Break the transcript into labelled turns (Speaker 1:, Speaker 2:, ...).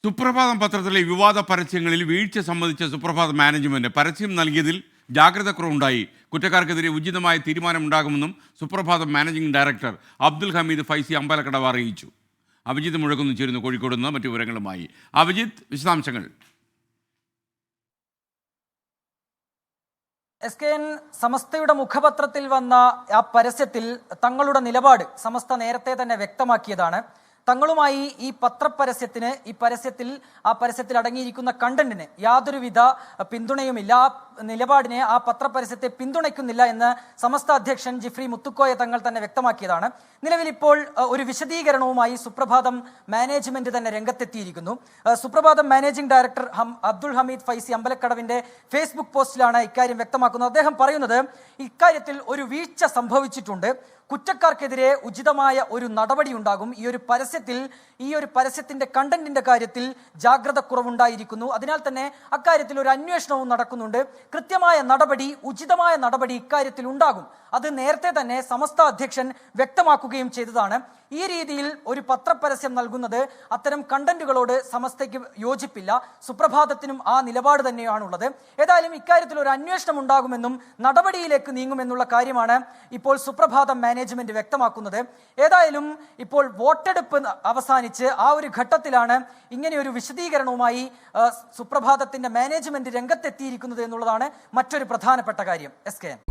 Speaker 1: സുപ്രഭാതം പത്രത്തിലെ വിവാദ പരസ്യങ്ങളിൽ വീഴ്ച സംബന്ധിച്ച സുപ്രഭാതം മാനേജ്മെന്റ് പരസ്യം നൽകിയതിൽ ജാഗ്രത കുറവുണ്ടായി. കുറ്റക്കാർക്കെതിരെ ഉചിതമായ തീരുമാനമുണ്ടാകുമെന്നും സുപ്രഭാതം മാനേജിംഗ് ഡയറക്ടർ അബ്ദുൽ ഹമീദ് ഫൈസി അമ്പലക്കടവ് അറിയിച്ചു. അഭിജിത്ത് മുഴക്കുന്നു ചേരുന്നു കോഴിക്കോട് നിന്ന് മറ്റു വിവരങ്ങളുമായി. അഭിജിത്ത്, വിശദാംശങ്ങൾ.
Speaker 2: SKN സമസ്തയുടെ മുഖപത്രത്തിൽ വന്ന ആ പരസ്യത്തിൽ തങ്ങളുടെ നിലപാട് സമസ്ത നേരത്തെ തന്നെ വ്യക്തമാക്കിയതാണ്. തങ്ങളുമായി ഈ പത്രപരസ്യത്തിന് ആ പരസ്യത്തിൽ അടങ്ങിയിരിക്കുന്ന കണ്ടന്റിന് യാതൊരുവിധ പിന്തുണയുമില്ല. ആ നിലപാടിനെ, ആ പത്രപരസ്യത്തെ പിന്തുണയ്ക്കുന്നില്ല എന്ന് സമസ്ത അധ്യക്ഷൻ ജിഫ്രി മുത്തുക്കോയ തങ്ങൾ തന്നെ വ്യക്തമാക്കിയതാണ്. നിലവിൽ ഇപ്പോൾ ഒരു വിശദീകരണവുമായി സുപ്രഭാതം മാനേജ്മെന്റ് തന്നെ രംഗത്തെത്തിയിരിക്കുന്നു. സുപ്രഭാതം മാനേജിംഗ് ഡയറക്ടർ അബ്ദുൽ ഹമീദ് ഫൈസി അമ്പലക്കടവിന്റെ ഫേസ്ബുക്ക് പോസ്റ്റിലാണ് ഇക്കാര്യം വ്യക്തമാക്കുന്നത്. അദ്ദേഹം പറയുന്നത്, ഇക്കാര്യത്തിൽ ഒരു വീഴ്ച സംഭവിച്ചിട്ടുണ്ട്. കുറ്റക്കാർക്കെതിരെ ഉചിതമായ ഒരു നടപടി ഉണ്ടാകും. ഈ ഒരു പരസ്യത്തിന്റെ കണ്ടന്റിന്റെ കാര്യത്തിൽ ജാഗ്രത കുറവുണ്ടായിരിക്കുന്നു. അതിനാൽ തന്നെ അക്കാര്യത്തിൽ ഒരു അന്വേഷണവും നടക്കുന്നുണ്ട്. കൃത്യമായ നടപടി, ഉചിതമായ നടപടി ഇക്കാര്യത്തിൽ ഉണ്ടാകും. അത് നേരത്തെ തന്നെ സമസ്ത അധ്യക്ഷൻ വ്യക്തമാക്കുകയും ചെയ്തതാണ്. ഈ രീതിയിൽ ഒരു പത്രപരസ്യം നൽകുന്നത്, അത്തരം കണ്ടന്റുകളോട് സമസ്തയ്ക്ക് യോജിപ്പില്ല. സുപ്രഭാതത്തിനും ആ നിലപാട് തന്നെയാണുള്ളത്. ഏതായാലും ഇക്കാര്യത്തിൽ ഒരു അന്വേഷണം ഉണ്ടാകുമെന്നും നടപടിയിലേക്ക് നീങ്ങുമെന്നുള്ള കാര്യമാണ് ഇപ്പോൾ സുപ്രഭാതം മാനേജ്മെന്റ് വ്യക്തമാക്കുന്നത്. ഏതായാലും ഇപ്പോൾ വോട്ടെടുപ്പ് അവസാനിച്ച് ആ ഒരു ഘട്ടത്തിലാണ് ഇങ്ങനെ ഒരു വിശദീകരണവുമായി സുപ്രഭാതത്തിന്റെ മാനേജ്മെന്റ് രംഗത്തെത്തിയിരിക്കുന്നത് എന്നുള്ളതാണ് മറ്റൊരു പ്രധാനപ്പെട്ട കാര്യം. SKN.